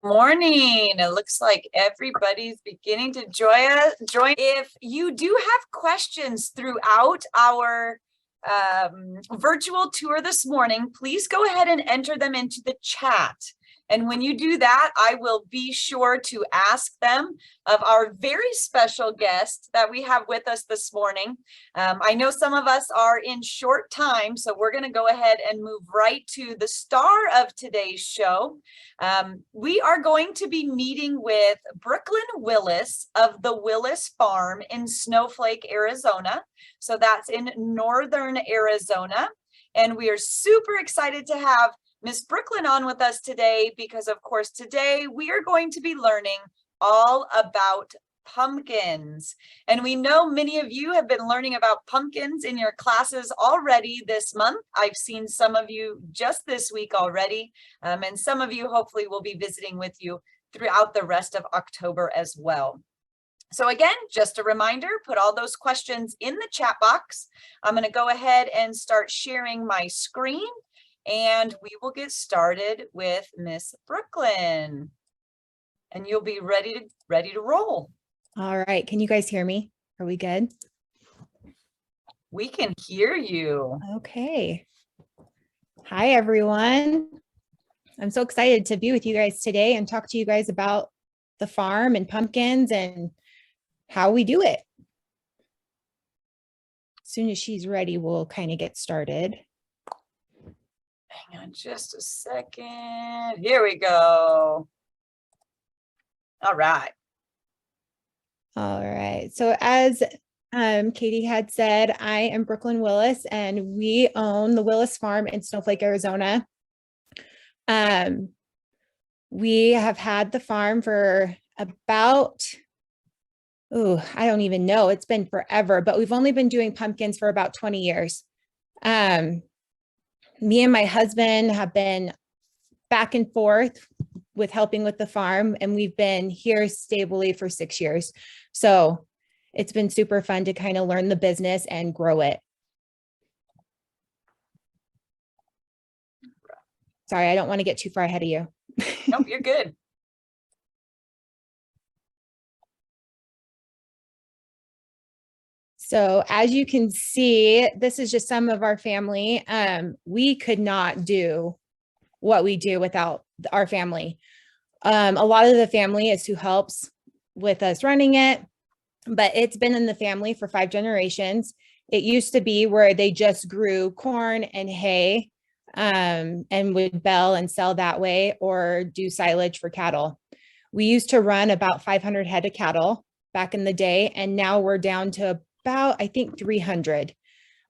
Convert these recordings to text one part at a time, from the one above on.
Morning. It looks like everybody's beginning to join. If you do have questions throughout our virtual tour this morning, please go ahead and enter them into the chat. And when you do that, I will be sure to ask them of our very special guest that we have with us this morning. I know some of us are in short time, so we're going to go ahead and move right to the star of today's show. We are going to be meeting with Brooklyn Willis of the Willis Farm in Snowflake, Arizona. So that's in northern Arizona. And we are super excited to have Miss Brooklyn on with us today because, of course, today we are going to be learning all about pumpkins. And we know many of you have been learning about pumpkins in your classes already this month. I've seen some of you just this week already, and some of you hopefully will be visiting with you throughout the rest of October as well. So again, just a reminder, put all those questions in the chat box. I'm going to go ahead and start sharing my screen. And we will get started with Miss Brooklyn, and you'll be ready to roll. All right. Can you guys hear me? Are we good? We can hear you. Okay. Hi, everyone. I'm so excited to be with you guys today and talk to you guys about the farm and pumpkins and how we do it. As soon as she's ready, we'll kind of get started. Hang on just a second. Here we go. All right. All right. So as Katie had said, I am Brooklyn Willis, and we own the Willis Farm in Snowflake, Arizona. We have had the farm for about, I don't even know. It's been forever, but we've only been doing pumpkins for about 20 years. Me and my husband have been back and forth with helping with the farm, and we've been here stably for 6 years. So it's been super fun to kind of learn the business and grow it. Sorry, I don't want to get too far ahead of you. Nope, you're good. So as you can see, this is just some of our family. We could not do what we do without our family. A lot of the family is who helps with us running it, but it's been in the family for 5 generations. It used to be where they just grew corn and hay and would bale and sell that way or do silage for cattle. We used to run about 500 head of cattle back in the day, and now we're down to about, I think, 300.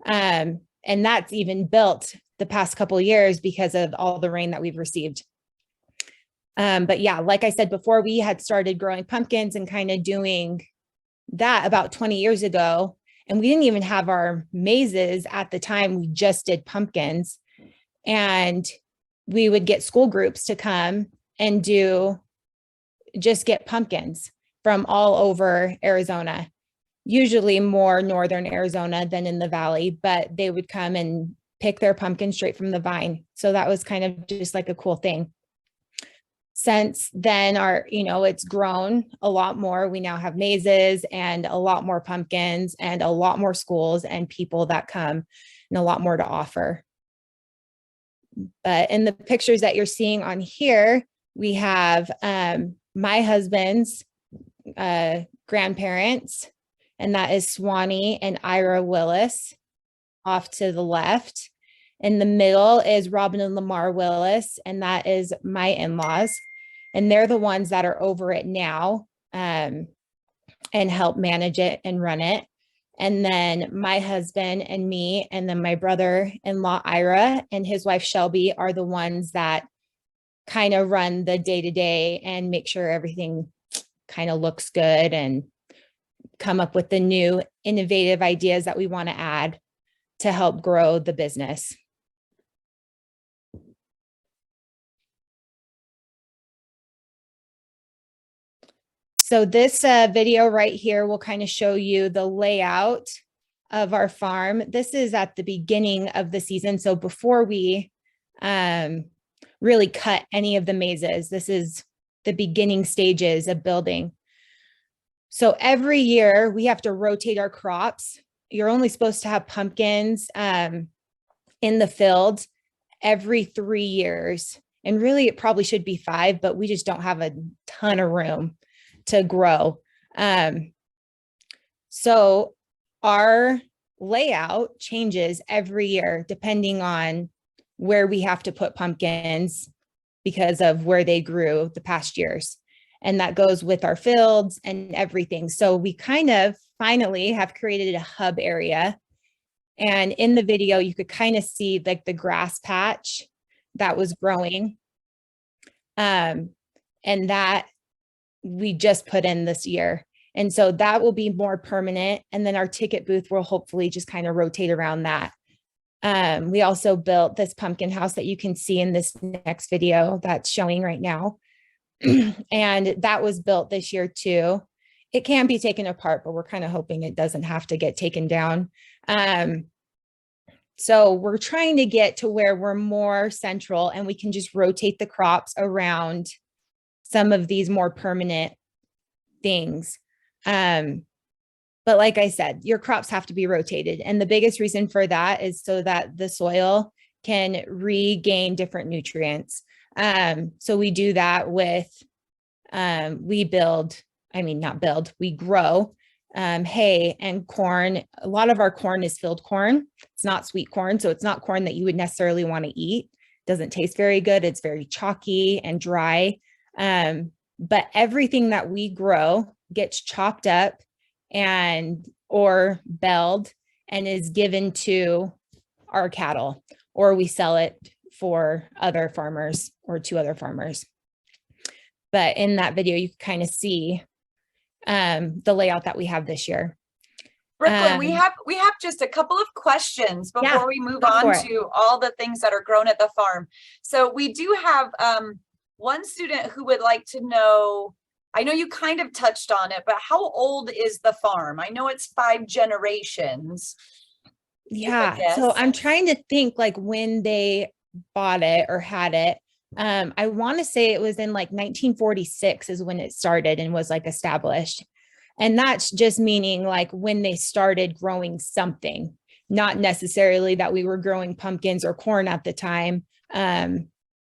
And that's even built the past couple of years because of all the rain that we've received. But yeah, like I said before, we had started growing pumpkins and kind of doing that about 20 years ago. And we didn't even have our mazes at the time. We just did pumpkins. And we would get school groups to come and just get pumpkins from all over Arizona. Usually more northern Arizona than in the valley, but they would come and pick their pumpkin straight from the vine. So that was kind of just like a cool thing. Since then, it's grown a lot more. We now have mazes and a lot more pumpkins and a lot more schools and people that come and a lot more to offer. But in the pictures that you're seeing on here, we have my husband's grandparents, and that is Swanee and Ira Willis off to the left. In the middle is Robin and Lamar Willis, and that is my in-laws. And they're the ones that are over it now and help manage it and run it. And then my husband and me, and then my brother-in-law Ira and his wife Shelby are the ones that kind of run the day-to-day and make sure everything kind of looks good and come up with the new innovative ideas that we want to add to help grow the business. So this video right here will kind of show you the layout of our farm. This is at the beginning of the season. So before we really cut any of the mazes, this is the beginning stages of building. So every year we have to rotate our crops. You're only supposed to have pumpkins in the field every 3 years. And really, it probably should be 5, but we just don't have a ton of room to grow. So our layout changes every year depending on where we have to put pumpkins because of where they grew the past years. And that goes with our fields and everything. So we kind of finally have created a hub area. And in the video, you could kind of see like the grass patch that was growing. And that we just put in this year. And so that will be more permanent. And then our ticket booth will hopefully just kind of rotate around that. We also built this pumpkin house that you can see in this next video that's showing right now. And that was built this year too. It can be taken apart, but we're kind of hoping it doesn't have to get taken down. So we're trying to get to where we're more central and we can just rotate the crops around some of these more permanent things. But like I said, your crops have to be rotated. And the biggest reason for that is so that the soil can regain different nutrients. So we do that with, we grow hay and corn. A lot of our corn is field corn. It's not sweet corn. So it's not corn that you would necessarily want to eat. It doesn't taste very good. It's very chalky and dry. But everything that we grow gets chopped up or belled and is given to our cattle, or we sell it for other farmers or to other farmers. But in that video, you can kind of see the layout that we have this year. Brooklyn, we have just a couple of questions before we move on to all the things that are grown at the farm. So we do have one student who would like to know, I know you kind of touched on it, but how old is the farm? I know it's 5 generations. Yeah, so I'm trying to think like when they bought it or had it. I want to say it was in like 1946 is when it started and was like established. And that's just meaning like when they started growing something, not necessarily that we were growing pumpkins or corn at the time.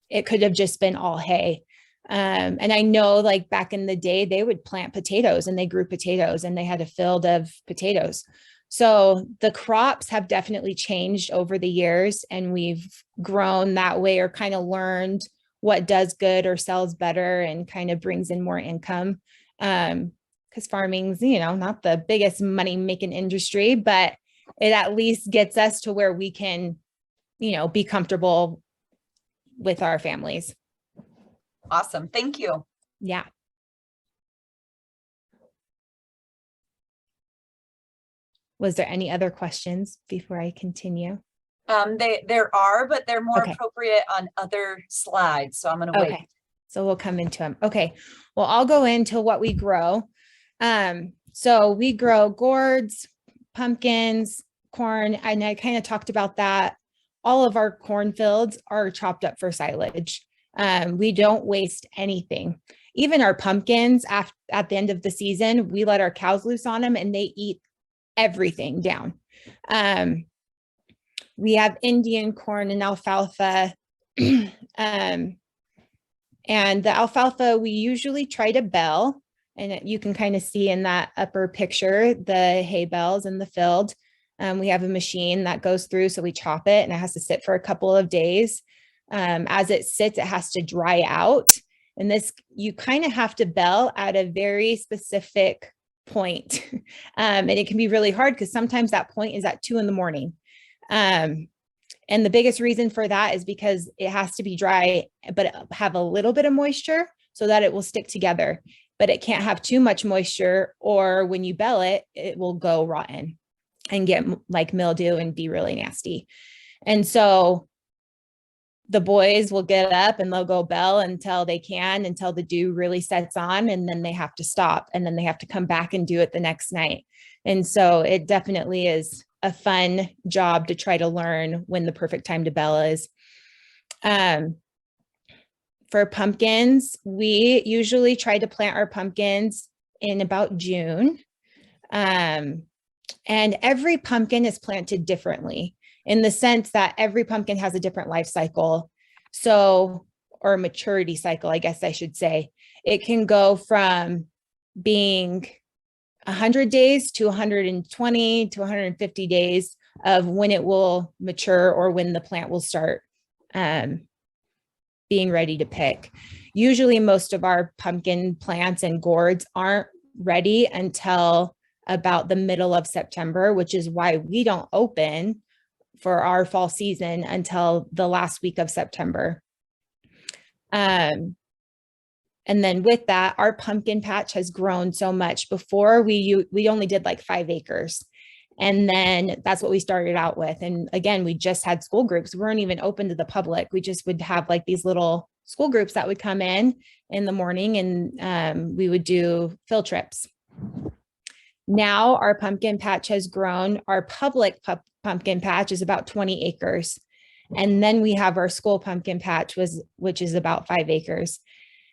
It could have just been all hay. And I know like back in the day, they would plant potatoes and they grew potatoes and they had a field of potatoes. So the crops have definitely changed over the years and we've grown that way or kind of learned what does good or sells better and kind of brings in more income. Because farming's, not the biggest money making industry, but it at least gets us to where we can, be comfortable with our families. Awesome. Thank you. Yeah. Was there any other questions before I continue? There are, but they're more appropriate on other slides. So I'm going to wait. So we'll come into them. Okay. Well, I'll go into what we grow. So we grow gourds, pumpkins, corn, and I kind of talked about that. All of our cornfields are chopped up for silage. We don't waste anything. Even our pumpkins at the end of the season, we let our cows loose on them and they eat everything down. We have Indian corn and alfalfa. And the alfalfa, we usually try to bell, and you can kind of see in that upper picture, the hay bales in the field. We have a machine that goes through, so we chop it and it has to sit for a couple of days. As it sits, it has to dry out. And this, you kind of have to bell at a very specific point. And it can be really hard because sometimes that point is at 2 a.m. And the biggest reason for that is because it has to be dry, but have a little bit of moisture so that it will stick together, but it can't have too much moisture, or when you bell it, it will go rotten and get like mildew and be really nasty. And so the boys will get up and they'll go bell until the dew really sets on, and then they have to stop, and then they have to come back and do it the next night. And so it definitely is a fun job to try to learn when the perfect time to bell is. for pumpkins, we usually try to plant our pumpkins in about June. And every pumpkin is planted differently in the sense that every pumpkin has a different life cycle. So, or maturity cycle, I guess I should say. It can go from being 100 days to 120 to 150 days of when it will mature or when the plant will start being ready to pick. Usually most of our pumpkin plants and gourds aren't ready until about the middle of September, which is why we don't open for our fall season until the last week of September. And then with that, our pumpkin patch has grown so much. Before we only did like 5 acres. And then that's what we started out with. And again, we just had school groups. We weren't even open to the public. We just would have like these little school groups that would come in the morning, and we would do field trips. Now our pumpkin patch has grown. Our public pumpkin patch is about 20 acres. And then we have our school pumpkin patch, which is about 5 acres.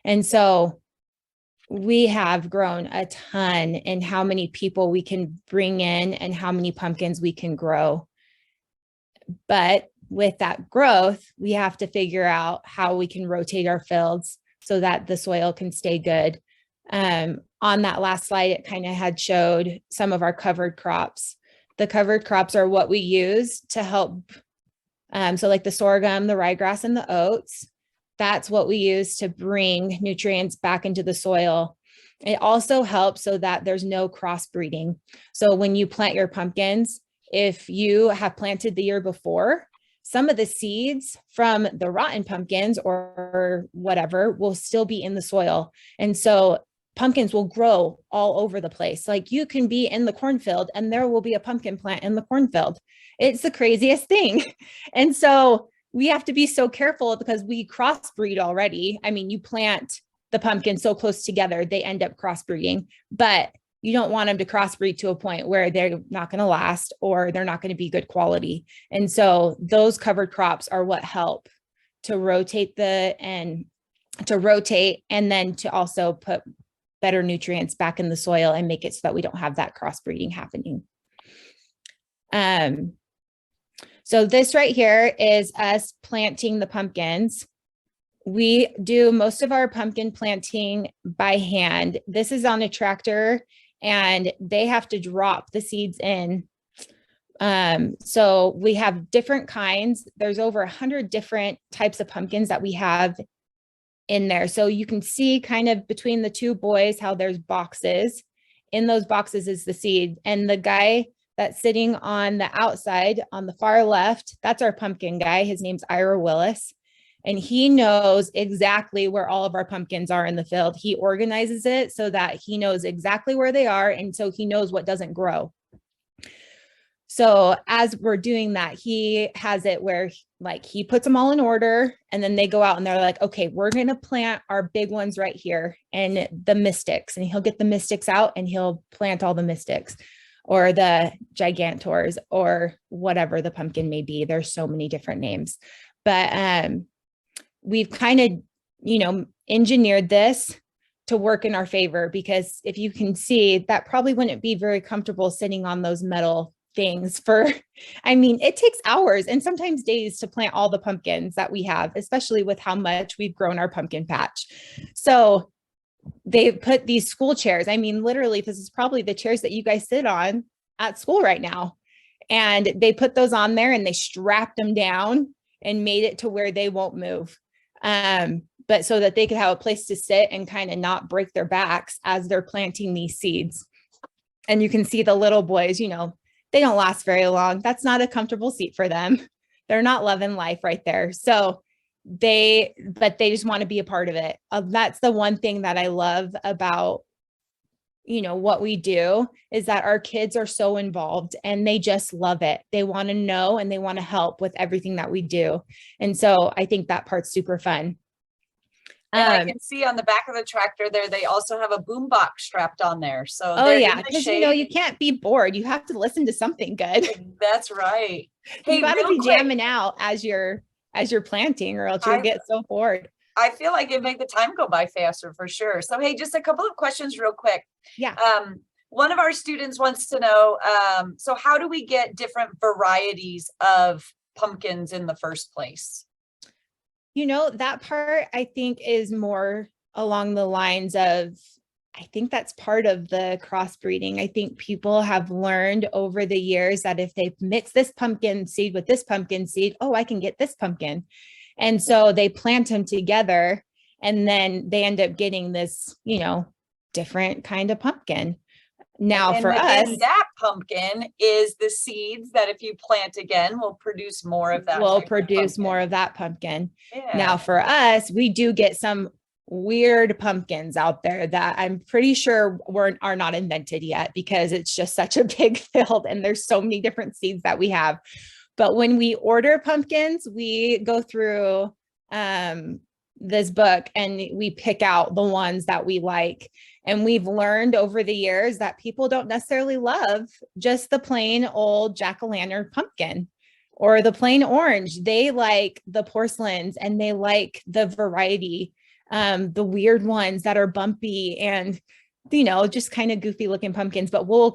And so we have grown a ton in how many people we can bring in and how many pumpkins we can grow. But with that growth, we have to figure out how we can rotate our fields so that the soil can stay good. On that last slide, it kind of had showed some of our covered crops. The covered crops are what we use to help. So like the sorghum, the ryegrass, and the oats. That's what we use to bring nutrients back into the soil. It also helps so that there's no crossbreeding. So when you plant your pumpkins, if you have planted the year before, some of the seeds from the rotten pumpkins or whatever will still be in the soil. And so pumpkins will grow all over the place. Like you can be in the cornfield and there will be a pumpkin plant in the cornfield. It's the craziest thing. And so we have to be so careful because we crossbreed already. I mean, you plant the pumpkin so close together, they end up crossbreeding, but you don't want them to crossbreed to a point where they're not going to last or they're not going to be good quality. And so those covered crops are what help to rotate and then to also put better nutrients back in the soil and make it so that we don't have that crossbreeding happening. So this right here is us planting the pumpkins. We do most of our pumpkin planting by hand. This is on a tractor and they have to drop the seeds in. So we have different kinds. There's over 100 different types of pumpkins that we have in there. So you can see kind of between the two boys how there's boxes. In those boxes is the seed. And the guy that's sitting on the outside on the far left, that's our pumpkin guy. His name's Willis. And he knows exactly where all of our pumpkins are in the field. He organizes it so that he knows exactly where they are. And so he knows what doesn't grow. So as we're doing that, he has it where like he puts them all in order and then they go out and they're like, okay, we're going to plant our big ones right here and the mystics, and he'll get the mystics out and he'll plant all the mystics or the gigantors or whatever the pumpkin may be. There's so many different names, but we've kind of, engineered this to work in our favor, because if you can see, that probably wouldn't be very comfortable sitting on those metal things it takes hours and sometimes days to plant all the pumpkins that we have, especially with how much we've grown our pumpkin patch. So they put these school chairs. Literally, this is probably the chairs that you guys sit on at school right now. And they put those on there and they strapped them down and made it to where they won't move. But so that they could have a place to sit and kind of not break their backs as they're planting these seeds. And you can see the little boys, they don't last very long. That's not a comfortable seat for them. They're not loving life right there. So they just want to be a part of it. That's the one thing that I love about, what we do is that our kids are so involved and they just love it. They want to know and they want to help with everything that we do. And so I think that part's super fun. And I can see on the back of the tractor there, they also have a boom box strapped on there. So because you can't be bored. You have to listen to something good. That's right. Hey, you got to be jamming out as you're planting, or else you'll get so bored. I feel like it'd make the time go by faster for sure. So, hey, just a couple of questions real quick. Yeah. One of our students wants to know, so how do we get different varieties of pumpkins in the first place? You know, that part I think is more along the lines of, I think that's part of the crossbreeding. I think people have learned over the years that if they mix this pumpkin seed with this pumpkin seed, oh, I can get this pumpkin. And so they plant them together and then they end up getting this, you know, different kind of pumpkin. Now and for us, that pumpkin is the seeds that if you plant again, will produce more of that. Will produce more of that pumpkin. Yeah. Now for us, we do get some weird pumpkins out there that I'm pretty sure are not invented yet because it's just such a big field and there's so many different seeds that we have. But when we order pumpkins, we go through this book and we pick out the ones that we like. And we've learned over the years that people don't necessarily love just the plain old jack-o'-lantern pumpkin or the plain orange. They like the porcelains and they like the variety, the weird ones that are bumpy and, you know, just kind of goofy looking pumpkins. But we'll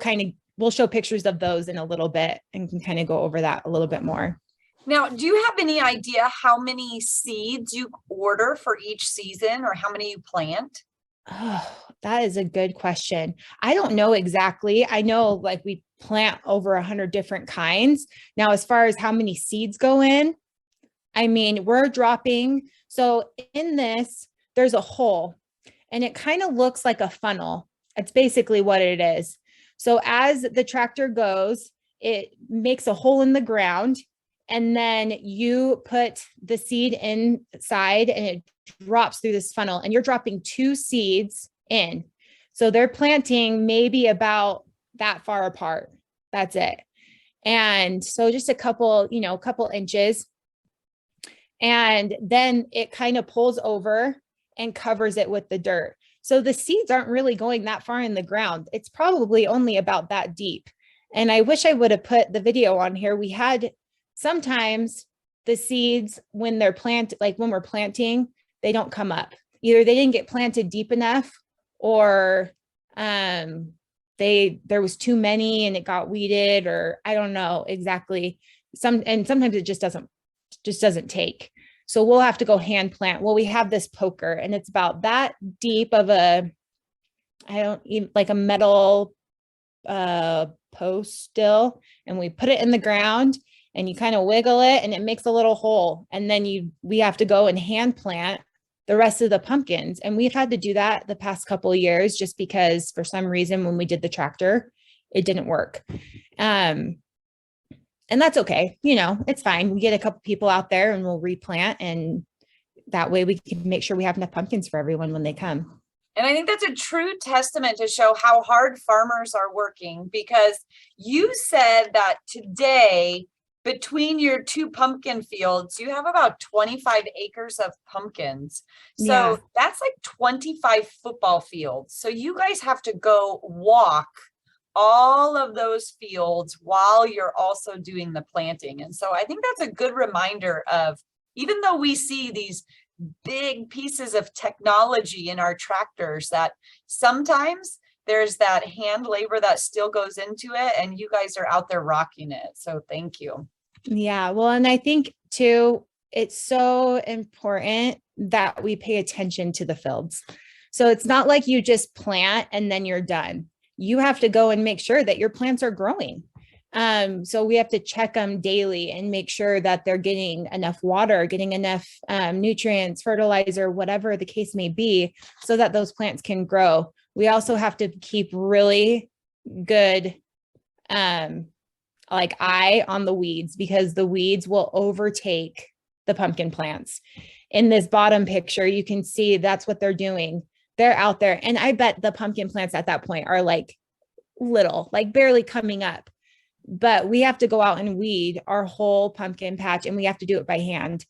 show pictures of those in a little bit and can kind of go over that a little bit more. Now, do you have any idea how many seeds you order for each season or how many you plant? Oh, that is a good question. I don't know exactly. I know like we plant over 100 different kinds. Now, as far as how many seeds go in, I mean, we're dropping. So in this, there's a hole and it kind of looks like a funnel. It's basically what it is. So as the tractor goes, it makes a hole in the ground and then you put the seed inside and it drops through this funnel and you're dropping 2 seeds in. So they're planting maybe about that far apart. That's it. And so just a couple inches. And then it kind of pulls over and covers it with the dirt. So the seeds aren't really going that far in the ground. It's probably only about that deep. And I wish I would have put the video on here. We had sometimes the seeds when they're planted, like when we're planting, they don't come up. Either they didn't get planted deep enough or there was too many and it got weeded, or I don't know exactly. Sometimes it just doesn't take. So we'll have to go hand plant. Well, we have this poker and it's about that deep of like a metal post still. And we put it in the ground and you kind of wiggle it and it makes a little hole. And then we have to go and hand plant the rest of the pumpkins. And we've had to do that the past couple of years just because for some reason, when we did the tractor, it didn't work. And that's okay. You know, it's fine. We get a couple people out there and we'll replant, and that way we can make sure we have enough pumpkins for everyone when they come. And I think that's a true testament to show how hard farmers are working, because you said that today, between your 2 pumpkin fields, you have about 25 acres of pumpkins. So Yeah. That's like 25 football fields. So you guys have to go walk all of those fields while you're also doing the planting. And so I think that's a good reminder of, even though we see these big pieces of technology in our tractors, that sometimes there's that hand labor that still goes into it, and you guys are out there rocking it. So thank you. Yeah. Well, and I think too, it's so important that we pay attention to the fields. So it's not like you just plant and then you're done. You have to go and make sure that your plants are growing. So we have to check them daily and make sure that they're getting enough water, getting enough nutrients, fertilizer, whatever the case may be, so that those plants can grow. We also have to keep really good eye on the weeds, because the weeds will overtake the pumpkin plants. In this bottom picture, you can see that's what they're doing. They're out there. And I bet the pumpkin plants at that point are like little, like barely coming up. But we have to go out and weed our whole pumpkin patch, and we have to do it by hand.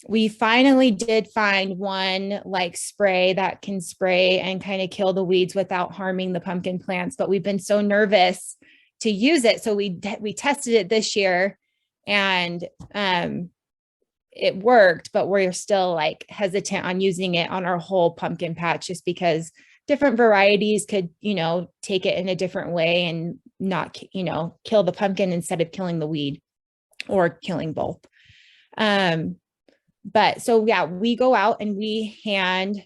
We finally did find one like spray that can spray and kind of kill the weeds without harming the pumpkin plants. But we've been so nervous to use it. So we tested it this year, and it worked, but we're still like hesitant on using it on our whole pumpkin patch just because different varieties could, take it in a different way and not, kill the pumpkin instead of killing the weed or killing both. But so yeah, we go out and we hand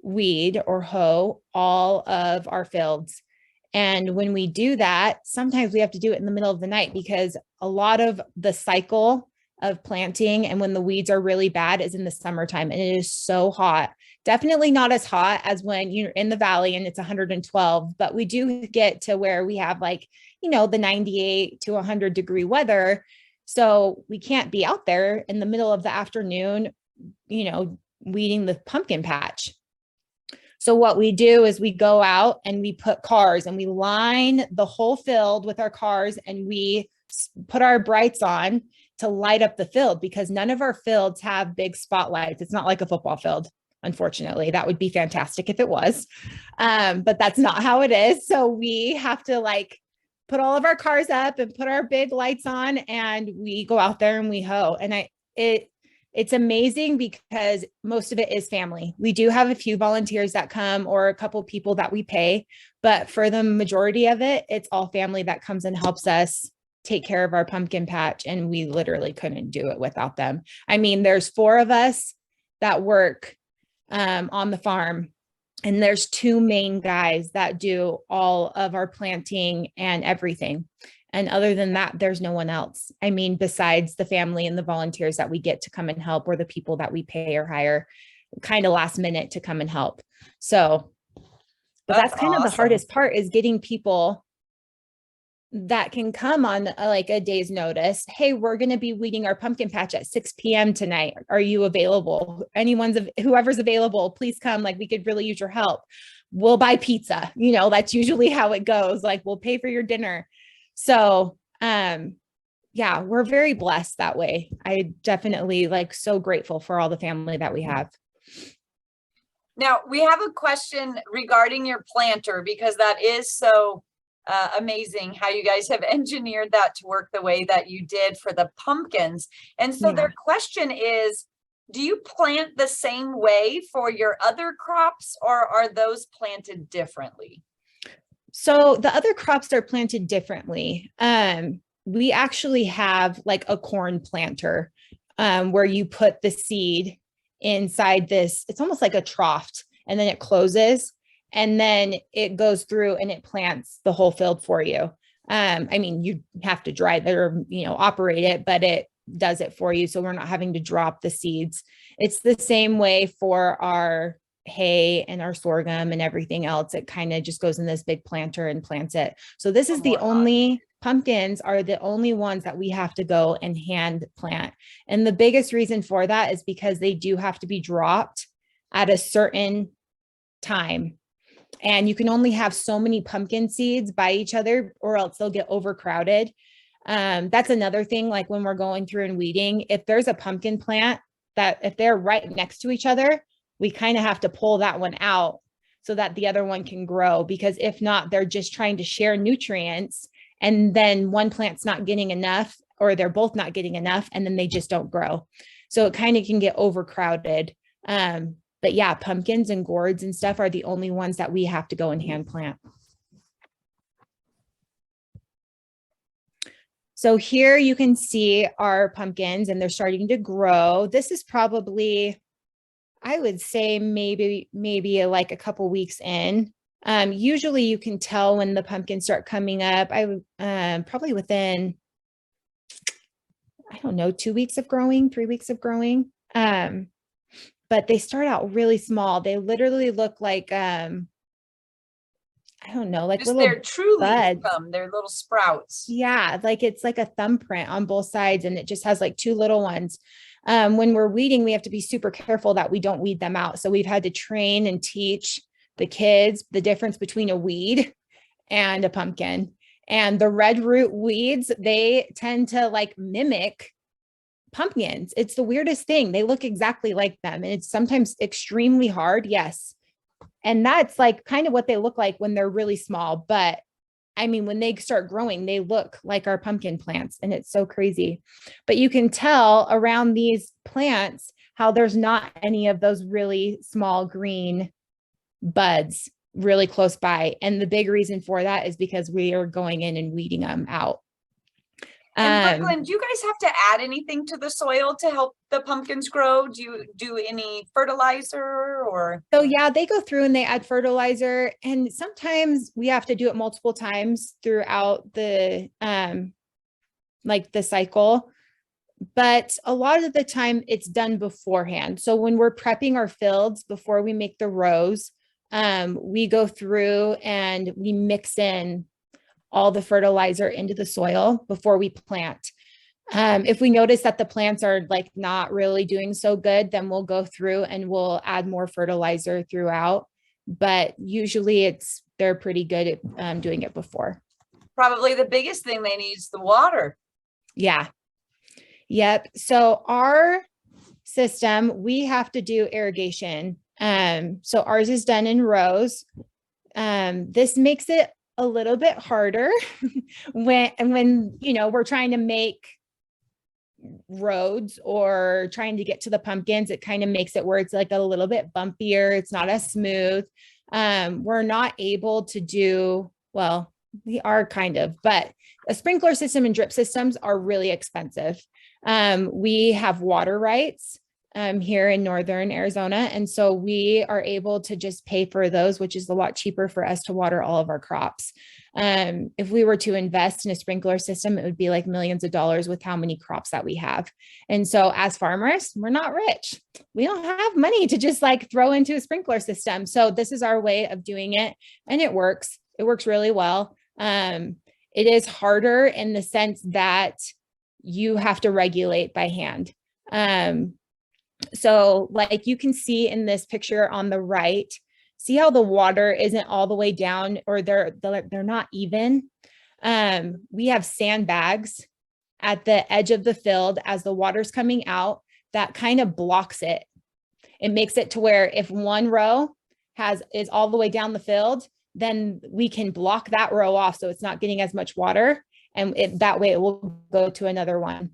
weed or hoe all of our fields. And when we do that, sometimes we have to do it in the middle of the night because a lot of the cycle of planting and when the weeds are really bad is in the summertime and it is so hot. Definitely not as hot as when you're in the valley and it's 112, but we do get to where we have like, the 98 to 100 degree weather. So we can't be out there in the middle of the afternoon, weeding the pumpkin patch. So what we do is we go out and we put cars and we line the whole field with our cars and we put our brights on to light up the field because none of our fields have big spotlights. It's not like a football field, unfortunately. That would be fantastic if it was, but that's not how it is. So we have to like put all of our cars up and put our big lights on and we go out there and we hoe. And it's amazing because most of it is family. We do have a few volunteers that come or a couple people that we pay, but for the majority of it, it's all family that comes and helps us take care of our pumpkin patch. And we literally couldn't do it without them. I mean, there's 4 of us that work on the farm and there's 2 main guys that do all of our planting and everything. And other than that, there's no one else. I mean, besides the family and the volunteers that we get to come and help or the people that we pay or hire kind of last minute to come and help. So, but that's kind of the hardest part is getting people that can come on like a day's notice. Hey, we're going to be weeding our pumpkin patch at 6 p.m. tonight. Are you available? Whoever's available, please come. Like we could really use your help. We'll buy pizza. That's usually how it goes. Like we'll pay for your dinner. So, yeah, we're very blessed that way. I definitely like so grateful for all the family that we have. Now we have a question regarding your planter because that is so amazing how you guys have engineered that to work the way that you did for the pumpkins. And so their question is, do you plant the same way for your other crops or are those planted differently? So the other crops are planted differently. We actually have like a corn planter where you put the seed inside this, it's almost like a trough and then it closes. And then it goes through and it plants the whole field for you. I mean, you have to drive it or, operate it, but it does it for you. So we're not having to drop the seeds. It's the same way for our hay and our sorghum and everything else. It kind of just goes in this big planter and plants it. So this is the only pumpkins are the only ones that we have to go and hand plant. And the biggest reason for that is because they do have to be dropped at a certain time. And you can only have so many pumpkin seeds by each other or else they'll get overcrowded. That's another thing, like when we're going through and weeding, if there's a pumpkin plant that if they're right next to each other, we kind of have to pull that one out so that the other one can grow, because if not, they're just trying to share nutrients and then one plant's not getting enough or they're both not getting enough and then they just don't grow. So it kind of can get overcrowded. But yeah, pumpkins and gourds and stuff are the only ones that we have to go and hand plant. So here you can see our pumpkins and they're starting to grow. This is probably, I would say maybe like a couple weeks in. Usually you can tell when the pumpkins start coming up. I would probably within, I don't know, 2 weeks of growing, 3 weeks of growing. But they start out really small. They literally look like, I don't know, like just little they're truly buds. They're little sprouts. Yeah, like it's like a thumbprint on both sides and it just has like 2 little ones. When we're weeding, we have to be super careful that we don't weed them out. So we've had to train and teach the kids the difference between a weed and a pumpkin. And the red root weeds, they tend to like mimic pumpkins. It's the weirdest thing. They look exactly like them. And it's sometimes extremely hard. Yes. And that's like kind of what they look like when they're really small, but I mean, when they start growing, they look like our pumpkin plants, and it's so crazy. But you can tell around these plants how there's not any of those really small green buds really close by. And the big reason for that is because we are going in and weeding them out. And Brooklyn, do you guys have to add anything to the soil to help the pumpkins grow? Do you do any fertilizer or? So yeah, they go through and they add fertilizer, and sometimes we have to do it multiple times throughout the like the cycle. But a lot of the time it's done beforehand. So when we're prepping our fields before we make the rows, we go through and we mix in all the fertilizer into the soil before we plant. If we notice that the plants are like not really doing so good, then we'll go through and we'll add more fertilizer throughout. But usually they're pretty good at doing it before. Probably the biggest thing they need is the water. Yeah. Yep. So our system, we have to do irrigation. So ours is done in rows. This makes it a little bit harder when we're trying to make roads or trying to get to the pumpkins. It kind of makes it where it's like a little bit bumpier. It's not as smooth. We're not able to do, well, we are kind of, but a sprinkler system and drip systems are really expensive. We have water rights here in northern Arizona. And so we are able to just pay for those, which is a lot cheaper for us to water all of our crops. If we were to invest in a sprinkler system, it would be like millions of dollars with how many crops that we have. And so as farmers, we're not rich. We don't have money to just like throw into a sprinkler system. So this is our way of doing it. And it works. It works really well. It is harder in the sense that you have to regulate by hand. So like you can see in this picture on the right, see how the water isn't all the way down, or they're not even. We have sandbags at the edge of the field as the water's coming out that kind of blocks it. It makes it to where if one row is all the way down the field, then we can block that row off so it's not getting as much water, and that way it will go to another one.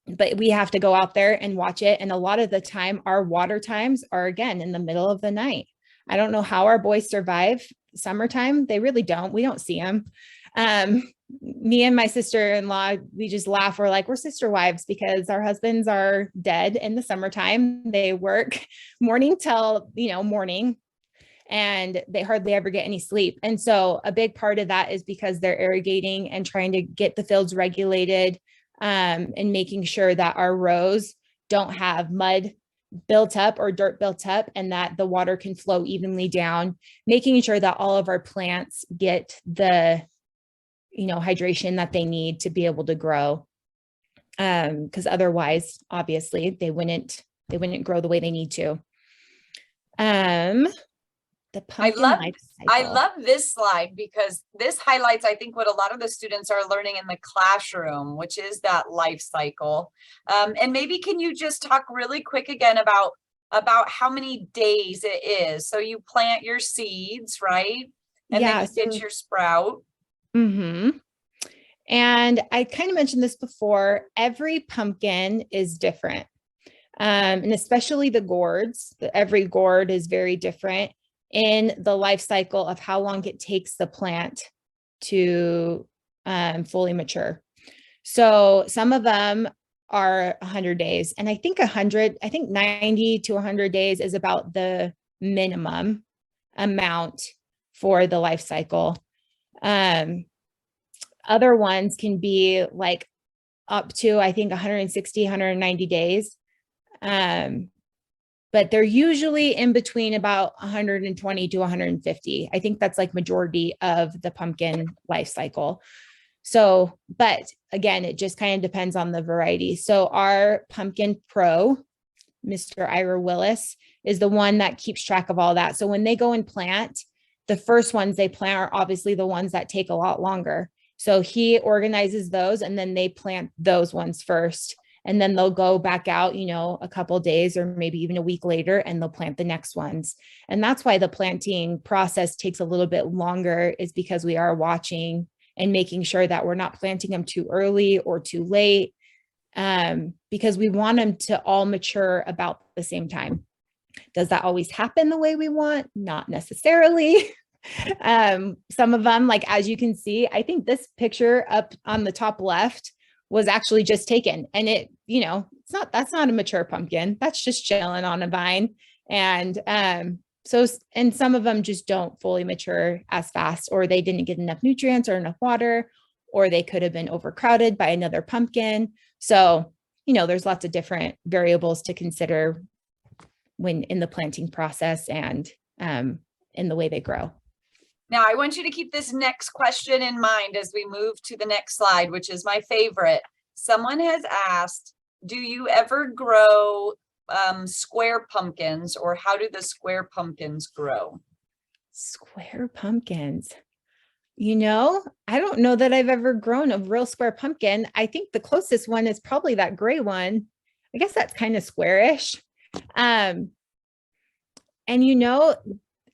But we have to go out there and watch it. And a lot of the time, our water times are, again, in the middle of the night. I don't know how our boys survive summertime. They really don't. We don't see them. Me and my sister-in-law, we just laugh. We're like, we're sister wives because our husbands are dead in the summertime. They work morning till, morning, and they hardly ever get any sleep. And so a big part of that is because they're irrigating and trying to get the fields regulated, and making sure that our rows don't have mud built up or dirt built up, and that the water can flow evenly down, making sure that all of our plants get the, hydration that they need to be able to grow. Because otherwise, obviously, they wouldn't grow the way they need to. The pumpkin life cycle. I love this slide because this highlights, I think, what a lot of the students are learning in the classroom, which is that life cycle. And maybe can you just talk really quick again about how many days it is? So you plant your seeds, right? And then you get your sprout. Mm-hmm. And I kind of mentioned this before. Every pumpkin is different. And especially the gourds. Every gourd is very different in the life cycle of how long it takes the plant to fully mature. So some of them are 100 days. And I think 90 to 100 days is about the minimum amount for the life cycle. Other ones can be like up to, I think, 160, 190 days. But they're usually in between about 120 to 150. I think that's like majority of the pumpkin life cycle. So, but again, it just kind of depends on the variety. So our pumpkin pro, Mr. Willis, is the one that keeps track of all that. So when they go and plant, the first ones they plant are obviously the ones that take a lot longer. So he organizes those, and then they plant those ones first. and then they'll go back out, you know, a couple days or maybe even a week later, and they'll plant the next ones. And that's why the planting process takes a little bit longer, is because we are watching and making sure that we're not planting them too early or too late, because we want them to all mature about the same time. Does that always happen the way we want? Not necessarily. Some of them, like, as you can see, I think this picture up on the top left was actually just taken, and it, you know, that's not a mature pumpkin. That's just chilling on a vine. And, and some of them just don't fully mature as fast, or they didn't get enough nutrients or enough water, or they could have been overcrowded by another pumpkin. So, you know, there's lots of different variables to consider when in the planting process and in the way they grow. Now, I want you to keep this next question in mind as we move to the next slide, which is my favorite. Someone has asked, do you ever grow square pumpkins, or how do the square pumpkins grow? Square pumpkins. You know, I don't know that I've ever grown a real square pumpkin. I think the closest one is probably that gray one. I guess that's kind of squarish. And you know,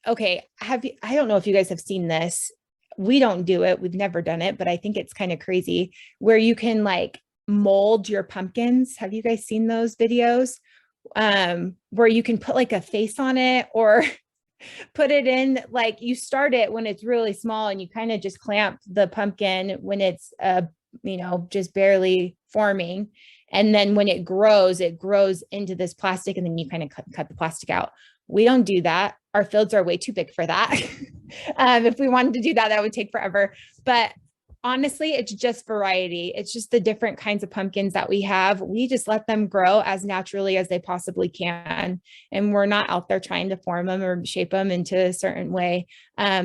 okay, I don't know if you guys have seen this. We don't do it. We've never done it, but I think it's kind of crazy where you can like mold your pumpkins. Have you guys seen those videos? Where you can put like a face on it, or put it in, like you start it when it's really small and you kind of just clamp the pumpkin when it's, you know, just barely forming. And then when it grows into this plastic, and then you kind of cut the plastic out. We don't do that. Our fields are way too big for that. If we wanted to do that, that would take forever. But honestly, it's just variety. It's just the different kinds of pumpkins that we have. We just let them grow as naturally as they possibly can. And we're not out there trying to form them or shape them into a certain way.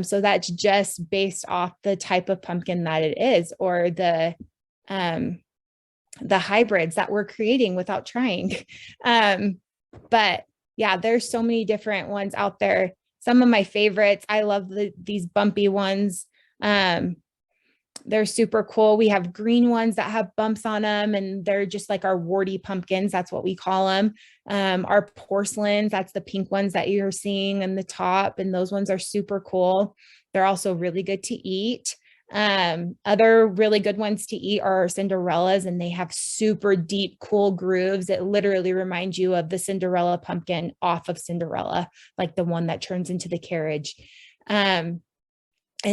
So that's just based off the type of pumpkin that it is, or the hybrids that we're creating without trying. But yeah, there's so many different ones out there. Some of my favorites, I love these bumpy ones. They're super cool. We have green ones that have bumps on them, and they're just like our warty pumpkins. That's what we call them. Our porcelains, that's the pink ones that you're seeing in the top. And those ones are super cool. They're also really good to eat. Other really good ones to eat are our Cinderellas, and they have super deep, cool grooves. It literally reminds you of the Cinderella pumpkin off of Cinderella, like the one that turns into the carriage. And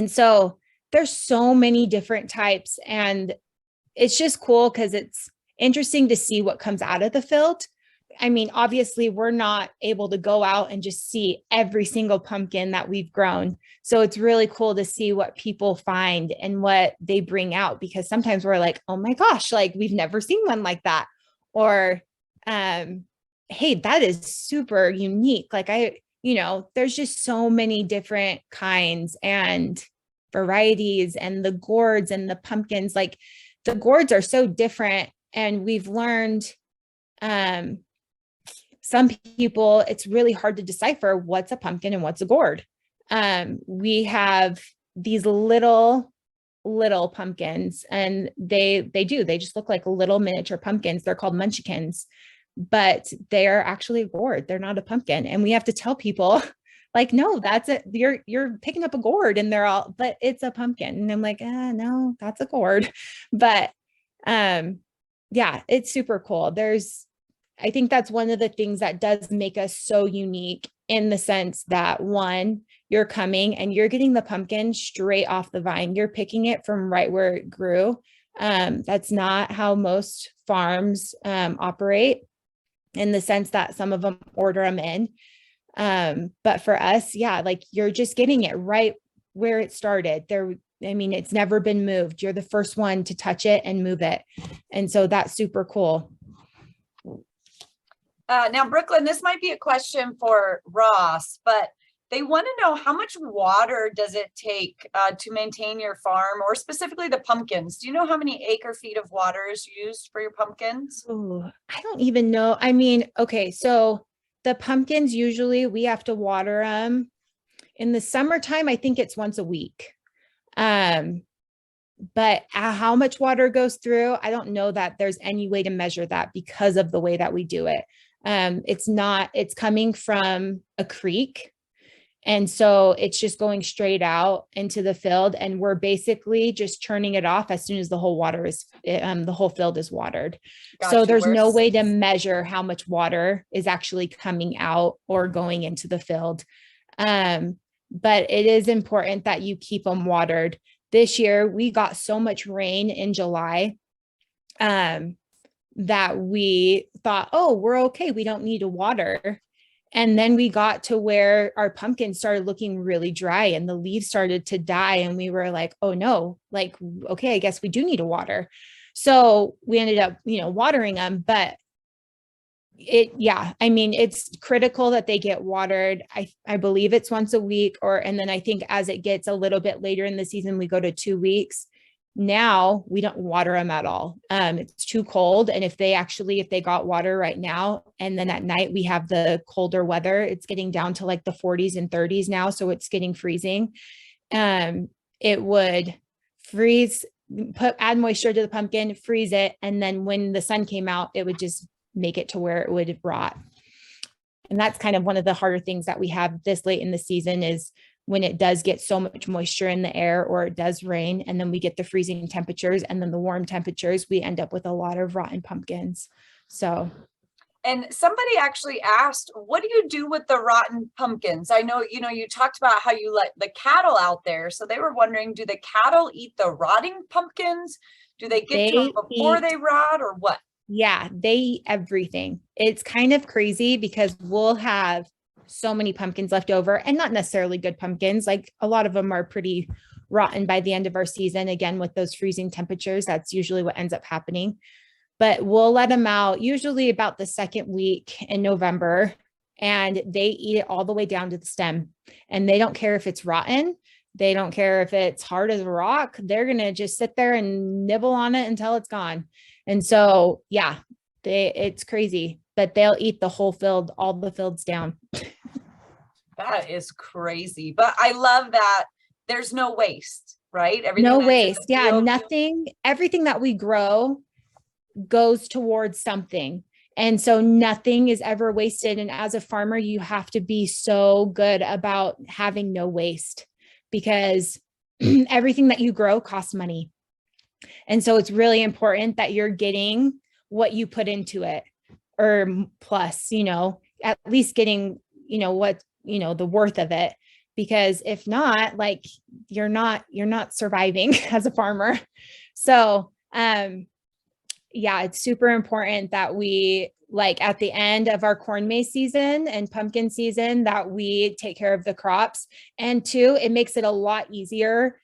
so there's so many different types, and it's just cool because it's interesting to see what comes out of the field. I mean, obviously we're not able to go out and just see every single pumpkin that we've grown. So it's really cool to see what people find and what they bring out, because sometimes we're like, oh my gosh, like we've never seen one like that. Or, hey, that is super unique. Like you know, there's just so many different kinds and varieties, and the gourds and the pumpkins, like the gourds are so different. And we've learned, some people, it's really hard to decipher what's a pumpkin and what's a gourd. We have these little pumpkins, and they just look like little miniature pumpkins. They're called munchkins, but they are actually a gourd. They're not a pumpkin. And we have to tell people, like, no, that's it. You're picking up a gourd, and they're all, but it's a pumpkin. And I'm like, no, that's a gourd. But yeah, it's super cool. I think that's one of the things that does make us so unique, in the sense that, one, you're coming and you're getting the pumpkin straight off the vine. You're picking it from right where it grew. That's not how most farms operate, in the sense that some of them order them in. But for us, yeah, like you're just getting it right where it started. I mean, it's never been moved. You're the first one to touch it and move it. And so that's super cool. Now, Brooklyn, this might be a question for Ross, but they want to know, how much water does it take to maintain your farm, or specifically the pumpkins? Do you know how many acre feet of water is used for your pumpkins? Oh, I don't even know. I mean, okay, so the pumpkins, usually we have to water them in the summertime. I think it's once a week. But how much water goes through, I don't know that there's any way to measure that because of the way that we do it. It's coming from a creek. And so it's just going straight out into the field, and we're basically just turning it off as soon as the whole field is watered. So there's no way to measure how much water is actually coming out or going into the field. But it is important that you keep them watered. This year, we got so much rain in July that we thought, oh, we're okay. We don't need to water. And then we got to where our pumpkins started looking really dry and the leaves started to die. And we were like, oh no, like, okay, I guess we do need to water. So we ended up, watering them, but it's critical that they get watered. I believe it's once a week, and then I think as it gets a little bit later in the season, we go to 2 weeks. Now we don't water them at all. It's too cold. And if they got water right now, and then at night we have the colder weather, it's getting down to like the 40s and 30s now. So it's getting freezing. It would freeze, add moisture to the pumpkin, freeze it. And then when the sun came out, it would just make it to where it would rot. And that's kind of one of the harder things that we have this late in the season is when it does get so much moisture in the air or it does rain, and then we get the freezing temperatures and then the warm temperatures, we end up with a lot of rotten pumpkins. So. And somebody actually asked, what do you do with the rotten pumpkins? I know, you talked about how you let the cattle out there. So they were wondering, do the cattle eat the rotting pumpkins? Do they get to them before they rot or what? Yeah, they eat everything. It's kind of crazy because we'll have so many pumpkins left over, and not necessarily good pumpkins. Like a lot of them are pretty rotten by the end of our season. Again, with those freezing temperatures, that's usually what ends up happening. But we'll let them out usually about the second week in November, and they eat it all the way down to the stem. And they don't care if it's rotten. They don't care if it's hard as a rock. They're going to just sit there and nibble on it until it's gone. And so, yeah, it's crazy, but they'll eat the whole field, all the fields down. That is crazy. But I love that there's no waste, right? Everything no waste. Yeah, nothing. Everything that we grow goes towards something. And so nothing is ever wasted. And as a farmer, you have to be so good about having no waste, because everything that you grow costs money. And so it's really important that you're getting what you put into it, or plus, at least getting, the worth of it, because if not, like you're not surviving as a farmer. So, yeah, it's super important that we, like at the end of our corn maze season and pumpkin season, that we take care of the crops. And two, it makes it a lot easier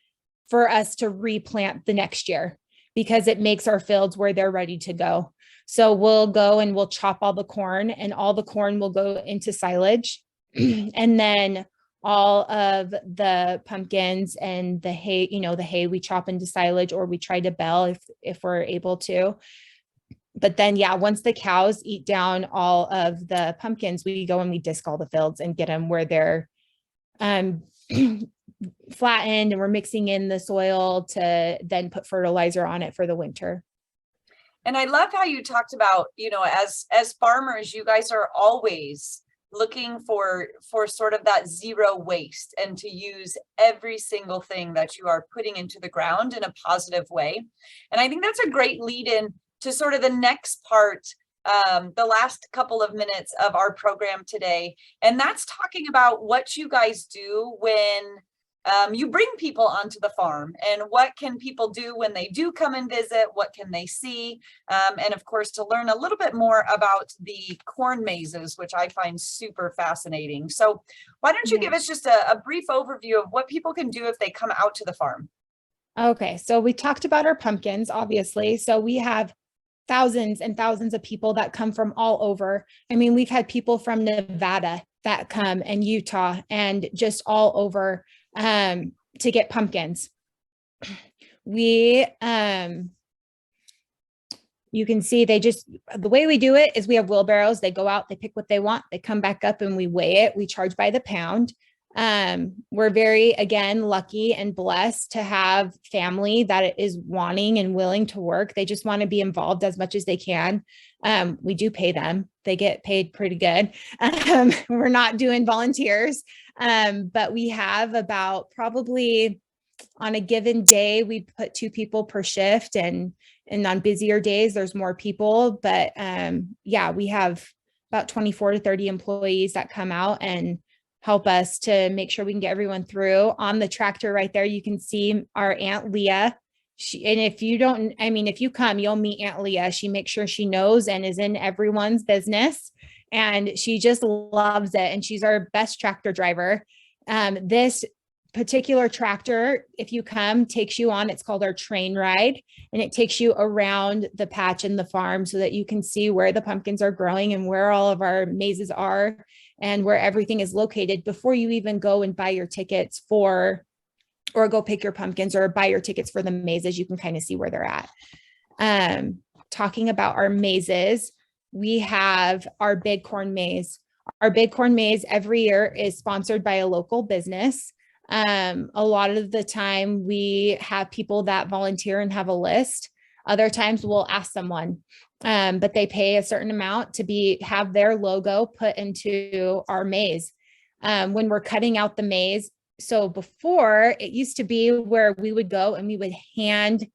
for us to replant the next year, because it makes our fields where they're ready to go. So we'll go and we'll chop all the corn, and all the corn will go into silage. And then all of the pumpkins and the hay, the hay we chop into silage, or we try to bale if we're able to. But then, yeah, once the cows eat down all of the pumpkins, we go and we disc all the fields and get them where they're flattened, and we're mixing in the soil to then put fertilizer on it for the winter. And I love how you talked about, as farmers, you guys are always looking for sort of that zero waste, and to use every single thing that you are putting into the ground in a positive way. And I think that's a great lead in to sort of the next part, the last couple of minutes of our program today. And that's talking about what you guys do when you bring people onto the farm, and what can people do when they do come and visit, what can they see, and of course to learn a little bit more about the corn mazes, which I find super fascinating. So why don't you give us just a brief overview of what people can do if they come out to the farm? Okay, so we talked about our pumpkins, obviously. So we have thousands and thousands of people that come from all over. I mean, we've had people from Nevada that come, and Utah, and just all over to get pumpkins. We, you can see the way we do it is we have wheelbarrows. They go out, they pick what they want, they come back up, and we weigh it. We charge by the pound. We're very, again, lucky and blessed to have family that is wanting and willing to work. They just want to be involved as much as they can. We do pay them. They get paid pretty good. We're not doing volunteers. But we have about probably on a given day, we put 2 people per shift, and on busier days, there's more people. But yeah, we have about 24 to 30 employees that come out and help us to make sure we can get everyone through. On the tractor right there, you can see our Aunt Leah. And if you don't, I mean, if you come, you'll meet Aunt Leah. She makes sure she knows and is in everyone's business. And she just loves it. And she's our best tractor driver. This particular tractor, if you come, takes you on, it's called our train ride. And it takes you around the patch and the farm so that you can see where the pumpkins are growing and where all of our mazes are and where everything is located before you even go and buy your tickets for, or go pick your pumpkins or buy your tickets for the mazes. You can kind of see where they're at. Talking about our mazes, we have our Big Corn Maze. Our Big Corn Maze every year is sponsored by a local business. A lot of the time we have people that volunteer and have a list. Other times we'll ask someone, but they pay a certain amount to have their logo put into our maze. When we're cutting out the maze. So before, it used to be where we would go and we would hand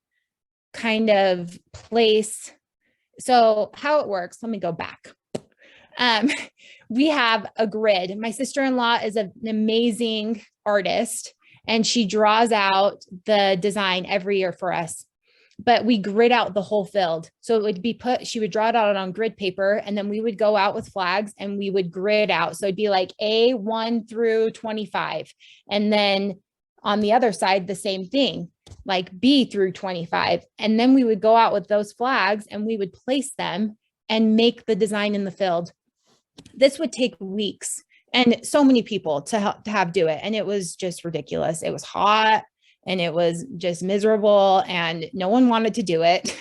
kind of place. So how it works, let me go back. We have a grid. My sister-in-law is an amazing artist and she draws out the design every year for us, but we grid out the whole field. So it would be she would draw it out on grid paper and then we would go out with flags and we would grid out. So it'd be like A1 through 25. And then on the other side, the same thing, like B through 25. And then we would go out with those flags and we would place them and make the design in the field. This would take weeks and so many people to have do it. And it was just ridiculous. It was hot and it was just miserable and no one wanted to do it.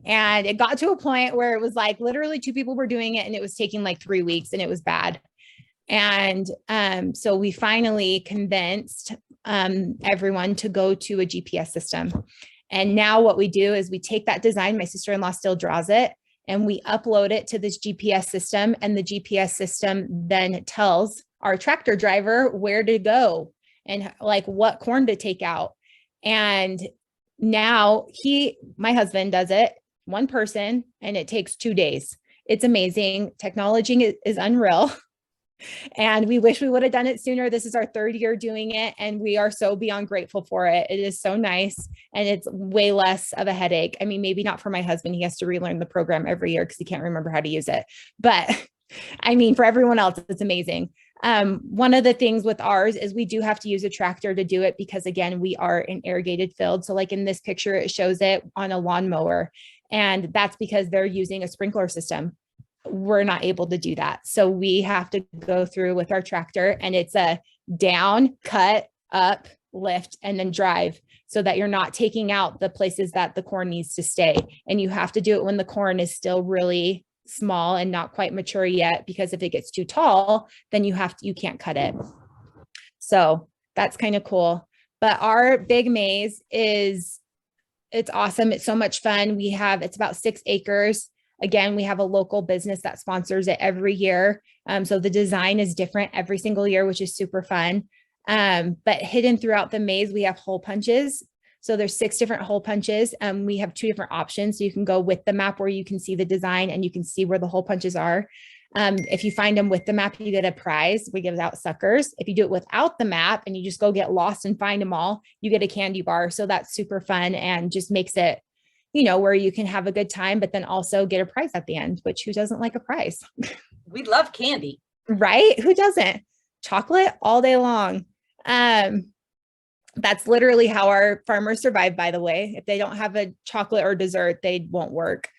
And it got to a point where it was like literally 2 people were doing it and it was taking like 3 weeks and it was bad. And so we finally convinced everyone to go to a GPS system. And now what we do is we take that design, my sister-in-law still draws it, and we upload it to this GPS system, and the GPS system then tells our tractor driver where to go and like what corn to take out. And now my husband does it, one person, and it takes 2 days. It's amazing. Technology is unreal. And we wish we would have done it sooner. This is our 3rd year doing it, and we are so beyond grateful for it. It is so nice, and it's way less of a headache. I mean, maybe not for my husband. He has to relearn the program every year because he can't remember how to use it. But I mean, for everyone else, it's amazing. One of the things with ours is we do have to use a tractor to do it because, again, we are an irrigated field. So like in this picture, it shows it on a lawnmower, and that's because they're using a sprinkler system. We're not able to do that. So we have to go through with our tractor, and it's a down, cut, up, lift, and then drive so that you're not taking out the places that the corn needs to stay. And you have to do it when the corn is still really small and not quite mature yet, because if it gets too tall, then you can't cut it. So that's kind of cool. But our big maze it's awesome. It's so much fun. It's about 6 acres. Again, we have a local business that sponsors it every year. So the design is different every single year, which is super fun. But hidden throughout the maze, we have hole punches. So there's 6 different hole punches. We have 2 different options. So you can go with the map where you can see the design and you can see where the hole punches are. If you find them with the map, you get a prize. We give out suckers. If you do it without the map and you just go get lost and find them all, you get a candy bar. So that's super fun and just makes it, where you can have a good time, but then also get a prize at the end, which who doesn't like a prize? We love candy. Right? Who doesn't? Chocolate all day long. That's literally how our farmers survive, by the way. If they don't have a chocolate or dessert, they won't work.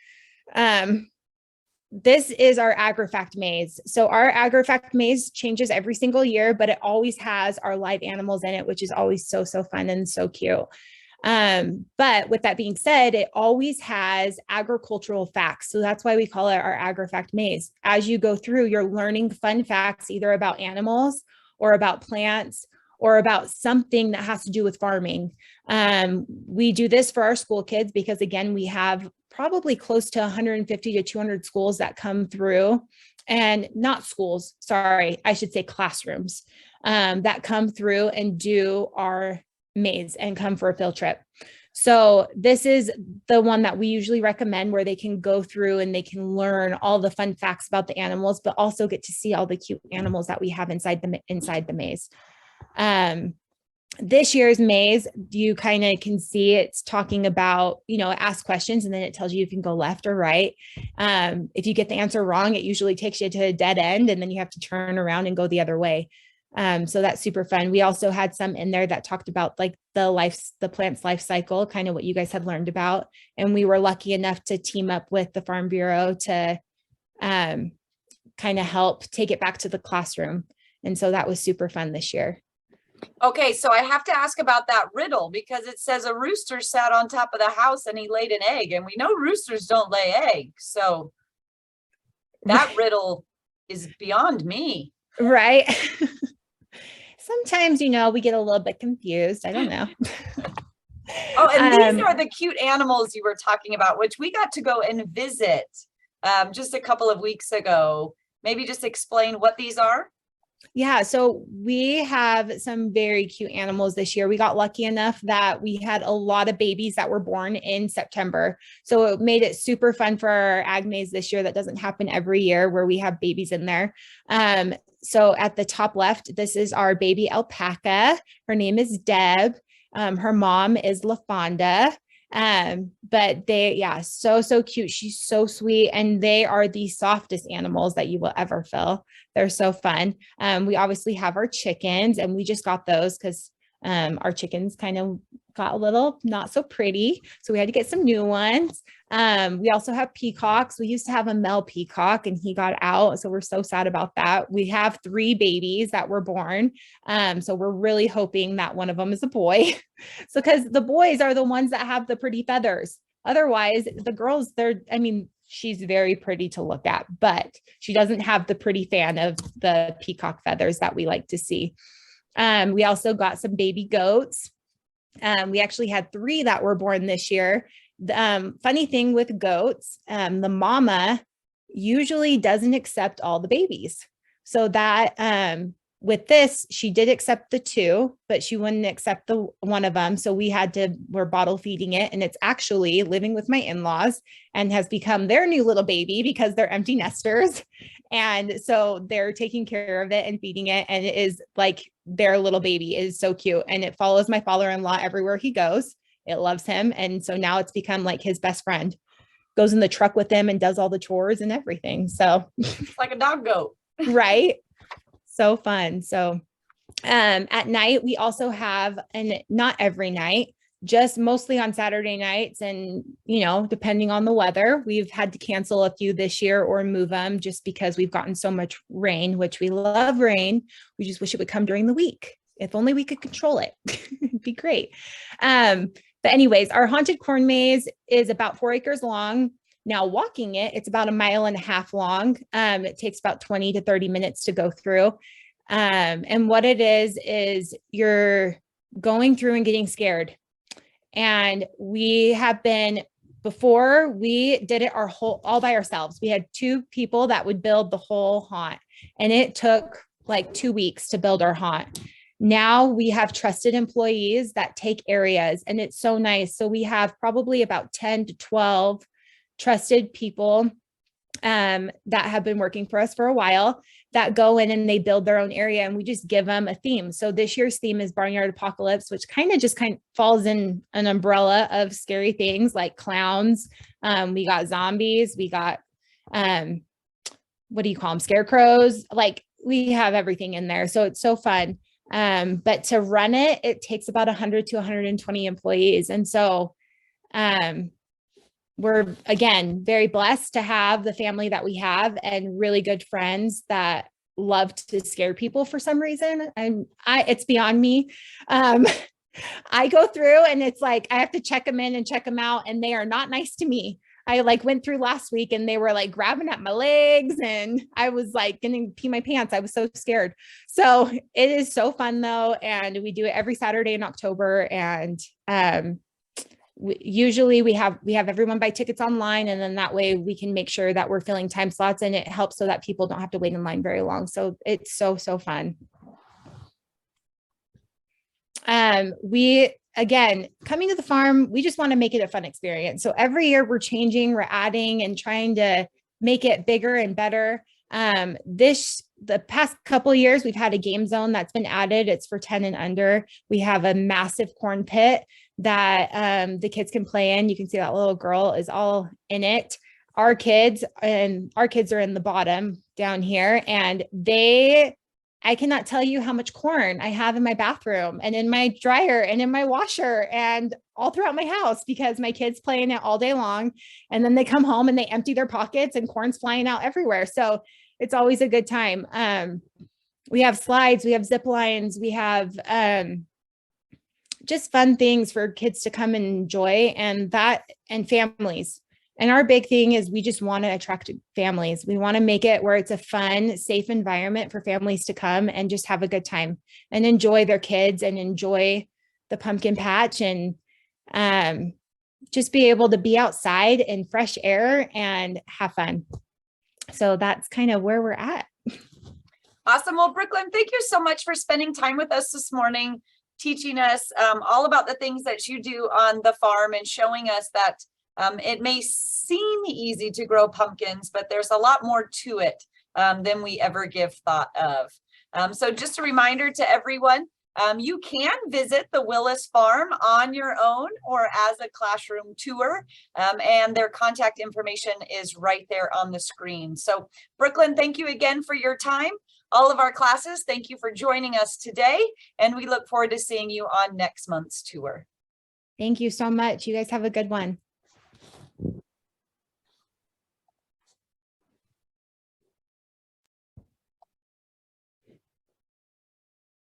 This is our Agrifact Maze. So our Agrifact Maze changes every single year, but it always has our live animals in it, which is always so fun and so cute. But with that being said, it always has agricultural facts. So that's why we call it our Agrifact Maze. As you go through, you're learning fun facts, either about animals or about plants or about something that has to do with farming. We do this for our school kids because, again, we have probably close to 150 to 200 schools that come through, and not schools, sorry, I should say classrooms, that come through and do our maze and come for a field trip. So this is the one that we usually recommend, where they can go through and they can learn all the fun facts about the animals, but also get to see all the cute animals that we have inside the maze. This year's maze, you kind of can see it's talking about, ask questions, and then it tells you if you can go left or right. If you get the answer wrong, it usually takes you to a dead end, and then you have to turn around and go the other way. So that's super fun. We also had some in there that talked about like the plant's life cycle, kind of what you guys had learned about. And we were lucky enough to team up with the Farm Bureau to kind of help take it back to the classroom. And so that was super fun this year. Okay, so I have to ask about that riddle, because it says a rooster sat on top of the house and he laid an egg, and we know roosters don't lay eggs. So that riddle is beyond me. Right. Sometimes, we get a little bit confused. I don't know. Oh, and these are the cute animals you were talking about, which we got to go and visit just a couple of weeks ago. Maybe just explain what these are. Yeah, so we have some very cute animals this year. We got lucky enough that we had a lot of babies that were born in September. So it made it super fun for our ag maze this year. That doesn't happen every year, where we have babies in there. So at the top left, this is our baby alpaca. Her name is Deb. Her mom is LaFonda. But so cute. She's so sweet. And they are the softest animals that you will ever feel. They're so fun. We obviously have our chickens, and we just got those because our chickens kind of got a little not so pretty. So we had to get some new ones. We also have peacocks. We used to have a male peacock, and he got out. So we're so sad about that. We have 3 babies that were born. So we're really hoping that one of them is a boy. So, because the boys are the ones that have the pretty feathers. Otherwise, the girls, she's very pretty to look at, but she doesn't have the pretty fan of the peacock feathers that we like to see. We also got some baby goats. We actually had 3 that were born this year. Funny thing with goats, the mama usually doesn't accept all the babies. So that with this, she did accept the 2, but she wouldn't accept the one of them. So we're bottle feeding it, and it's actually living with my in-laws and has become their new little baby because they're empty nesters. And so they're taking care of it and feeding it. And it is like their little baby. It is so cute. And it follows my father-in-law everywhere he goes. It loves him. And so now it's become like his best friend. Goes in the truck with him and does all the chores and everything. So it's like a dog goat. Right. So fun. So at night, we also have, and not every night, just mostly on Saturday nights. And, depending on the weather, we've had to cancel a few this year or move them just because we've gotten so much rain, which we love rain. We just wish it would come during the week. If only we could control it. It'd be great. But anyways, our haunted corn maze is about 4 acres long. Now walking it's about 1.5 miles long. It takes about 20 to 30 minutes to go through. And what it is you're going through and getting scared. And we have been, before we did it all by ourselves. We had 2 people that would build the whole haunt, and it took like 2 weeks to build our haunt. Now we have trusted employees that take areas, and it's so nice. So we have probably about 10 to 12 trusted people that have been working for us for a while that go in and they build their own area, and we just give them a theme. So this year's theme is Barnyard Apocalypse, which kind of falls in an umbrella of scary things like clowns. We got zombies. We got, what do you call them? Scarecrows. Like we have everything in there. So it's so fun. But to run it takes about 100 to 120 employees. And so, we're, again, very blessed to have the family that we have and really good friends that love to scare people for some reason. It's beyond me. I go through and it's like, I have to check them in and check them out, and they are not nice to me. I like went through last week and they were like grabbing at my legs and I was like going to pee my pants. I was so scared. So it is so fun though. And we do it every Saturday in October. And usually we have everyone buy tickets online, and then that way we can make sure that we're filling time slots, and it helps so that people don't have to wait in line very long. So it's so fun. We, again, coming to the farm, we just want to make it a fun experience. So every year we're changing, we're adding and trying to make it bigger and better. The past couple of years, we've had a game zone that's been added. It's for 10 and under. We have a massive corn pit that the kids can play in. You can see that little girl is all in it. Our kids are in the bottom down here, and I cannot tell you how much corn I have in my bathroom and in my dryer and in my washer and all throughout my house, because my kids play in it all day long. And then they come home and they empty their pockets and corn's flying out everywhere. So it's always a good time. We have slides, we have zip lines, we have just fun things for kids to come and enjoy, and families. And our big thing is we just want to attract families. We want to make it where it's a fun, safe environment for families to come and just have a good time and enjoy their kids and enjoy the pumpkin patch, and just be able to be outside in fresh air and have fun. So that's kind of where we're at. Awesome. Well, Brooklyn, thank you so much for spending time with us this morning, teaching us all about the things that you do on the farm and showing us that it may seem easy to grow pumpkins, but there's a lot more to it than we ever give thought of. So just a reminder to everyone, you can visit the Willis farm on your own or as a classroom tour, and their contact information is right there on the screen. So Brooklyn, thank you again for your time. All of our classes, thank you for joining us today, and we look forward to seeing you on next month's tour. Thank you so much. You guys have a good one.